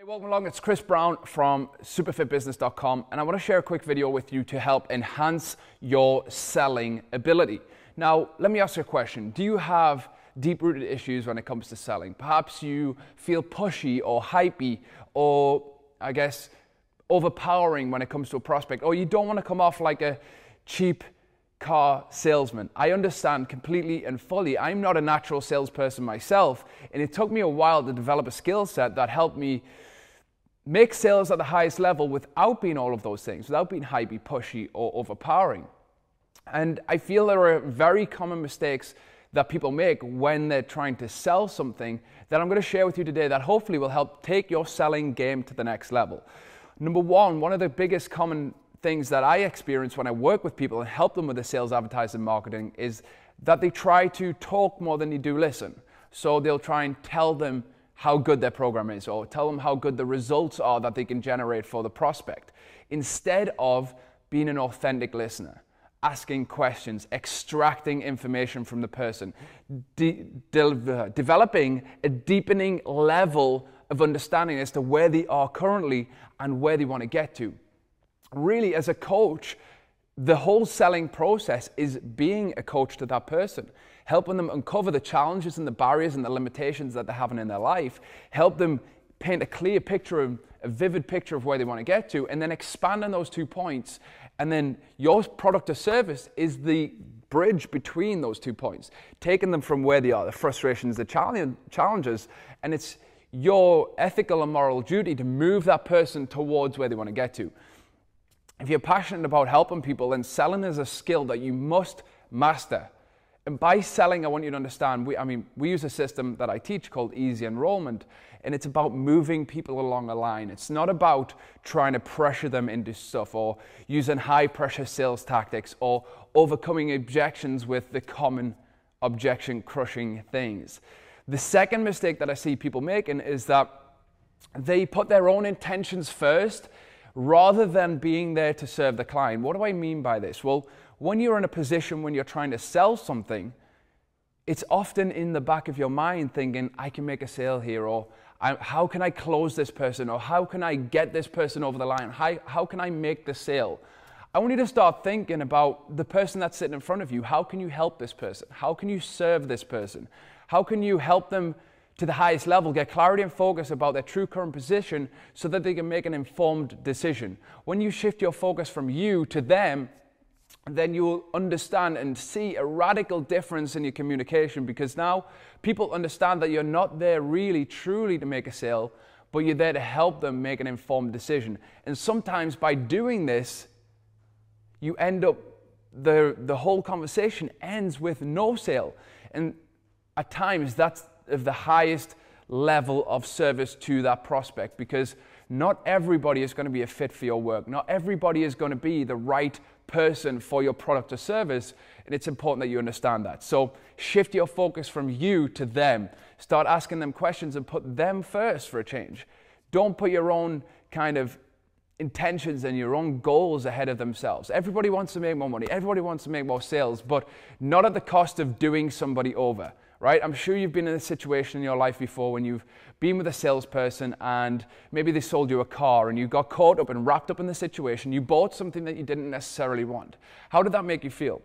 Hey, welcome along. It's Chris Brown from superfitbusiness.com, and I want to share a quick video with you to help enhance your selling ability. Now, let me ask you a question. Do you have deep-rooted issues when it comes to selling? Perhaps you feel pushy or hypey or, I guess, overpowering when it comes to a prospect, or you don't want to come off like a cheap car salesman. I understand completely and fully. I'm not a natural salesperson myself, and it took me a while to develop a skill set that helped me make sales at the highest level without being all of those things, without being hypey, pushy, or overpowering. And I feel there are very common mistakes that people make when they're trying to sell something that I'm going to share with you today that hopefully will help take your selling game to the next level. Number one of the biggest common things that I experience when I work with people and help them with the sales, advertising, marketing is that they try to talk more than they do listen. So they'll try and tell them how good their program is, or tell them how good the results are that they can generate for the prospect, instead of being an authentic listener, asking questions, extracting information from the person, developing a deepening level of understanding as to where they are currently and where they want to get to. Really, as a coach, the whole selling process is being a coach to that person, helping them uncover the challenges and the barriers and the limitations that they're having in their life, help them paint a clear picture, a vivid picture of where they want to get to, and then expand on those 2 points. And then your product or service is the bridge between those 2 points, taking them from where they are, the frustrations, the challenges, and it's your ethical and moral duty to move that person towards where they want to get to. If you're passionate about helping people, then selling is a skill that you must master. And by selling, I want you to understand, we use a system that I teach called Easy Enrollment, and it's about moving people along a line. It's not about trying to pressure them into stuff or using high-pressure sales tactics or overcoming objections with the common objection-crushing things. The second mistake that I see people making is that they put their own intentions first rather than being there to serve the client. What do I mean by this? Well, when you're in a position when you're trying to sell something, it's often in the back of your mind thinking, I can make a sale here, or how can I close this person, or how can I get this person over the line? How can I make the sale? I want you to start thinking about the person that's sitting in front of you. How can you help this person? How can you serve this person? How can you help them to the highest level, get clarity and focus about their true current position so that they can make an informed decision? When you shift your focus from you to them, then you'll understand and see a radical difference in your communication, because now people understand that you're not there really, truly to make a sale, but you're there to help them make an informed decision. And sometimes by doing this, you end up, the whole conversation ends with no sale. And at times that's of the highest level of service to that prospect, because not everybody is going to be a fit for your work. Not everybody is going to be the right person for your product or service, and it's important that you understand that. So shift your focus from you to them. Start asking them questions and put them first for a change. Don't put your own kind of intentions and your own goals ahead of themselves. Everybody wants to make more money. Everybody wants to make more sales, but not at the cost of doing somebody over. Right? I'm sure you've been in a situation in your life before when you've been with a salesperson and maybe they sold you a car and you got caught up and wrapped up in the situation. You bought something that you didn't necessarily want. How did that make you feel?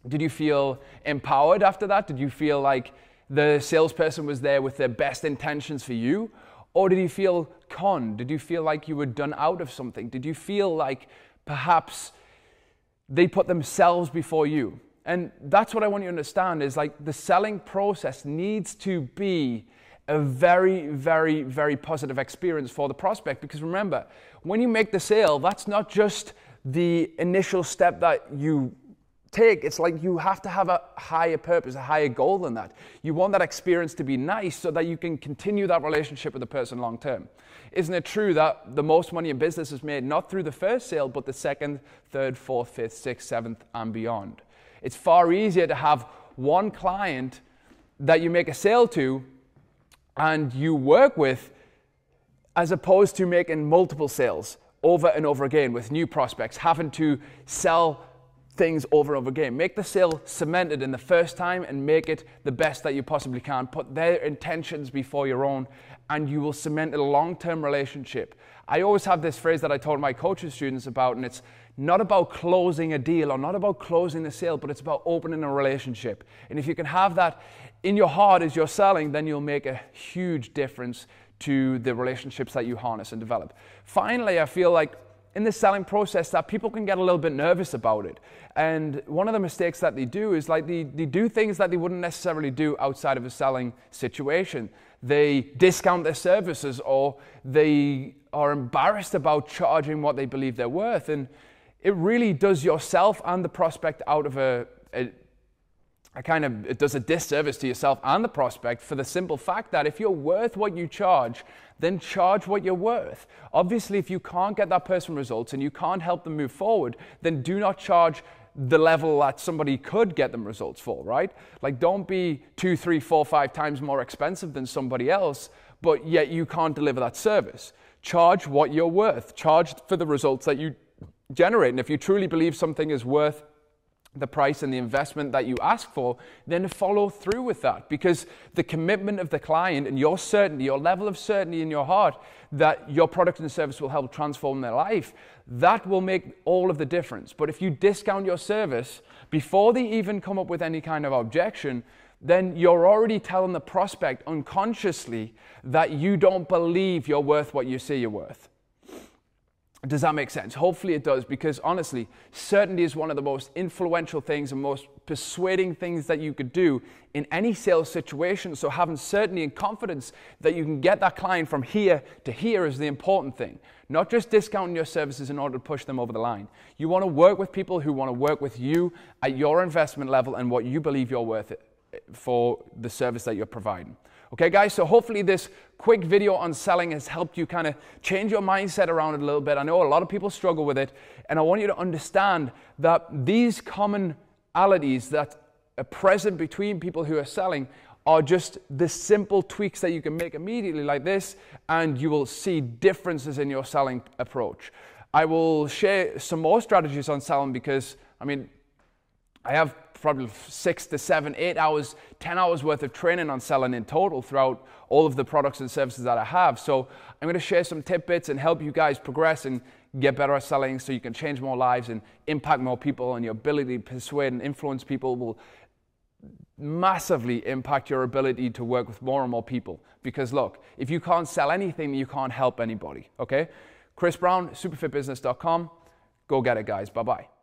Did you feel empowered after that? Did you feel like the salesperson was there with their best intentions for you? Or did you feel conned? Did you feel like you were done out of something? Did you feel like perhaps they put themselves before you? And that's what I want you to understand, is like the selling process needs to be a very, very, very positive experience for the prospect. Because remember, when you make the sale, that's not just the initial step that you take. It's like you have to have a higher purpose, a higher goal than that. You want that experience to be nice so that you can continue that relationship with the person long term. Isn't it true that the most money in business is made not through the first sale, but the second, third, fourth, fifth, sixth, seventh, and beyond? It's far easier to have one client that you make a sale to and you work with, as opposed to making multiple sales over and over again with new prospects, having to sell things over and over again. Make the sale cemented in the first time and make it the best that you possibly can. Put their intentions before your own, and you will cement a long-term relationship. I always have this phrase that I told my coaching students about, and it's not about closing a deal or not about closing the sale, but it's about opening a relationship. And if you can have that in your heart as you're selling, then you'll make a huge difference to the relationships that you harness and develop. Finally, I feel like in the selling process that people can get a little bit nervous about it. And one of the mistakes that they do is like they do things that they wouldn't necessarily do outside of a selling situation. They discount their services, or they are embarrassed about charging what they believe they're worth. And it really does yourself and the prospect out of it does a disservice to yourself and the prospect, for the simple fact that if you're worth what you charge, then charge what you're worth. Obviously, if you can't get that person results and you can't help them move forward, then do not charge the level that somebody could get them results for, right? Like, don't be 2, 3, 4, 5 times more expensive than somebody else, but yet you can't deliver that service. Charge what you're worth. Charge for the results that you generate. And if you truly believe something is worth the price and the investment that you ask for, then follow through with that, because the commitment of the client and your certainty, your level of certainty in your heart that your product and service will help transform their life, that will make all of the difference. But if you discount your service before they even come up with any kind of objection, then you're already telling the prospect unconsciously that you don't believe you're worth what you say you're worth. Does that make sense? Hopefully it does, because honestly, certainty is one of the most influential things and most persuading things that you could do in any sales situation. So having certainty and confidence that you can get that client from here to here is the important thing. Not just discounting your services in order to push them over the line. You want to work with people who want to work with you at your investment level and what you believe you're worth it for the service that you're providing. Okay, guys, so hopefully this quick video on selling has helped you kind of change your mindset around it a little bit. I know a lot of people struggle with it, and I want you to understand that these commonalities that are present between people who are selling are just the simple tweaks that you can make immediately like this, and you will see differences in your selling approach. I will share some more strategies on selling because, I mean, I have probably 6 to 7, 8 hours, 10 hours worth of training on selling in total throughout all of the products and services that I have. So I'm going to share some tidbits and help you guys progress and get better at selling so you can change more lives and impact more people, and your ability to persuade and influence people will massively impact your ability to work with more and more people. Because look, if you can't sell anything, you can't help anybody, okay? Chris Brown, superfitbusiness.com. Go get it, guys. Bye-bye.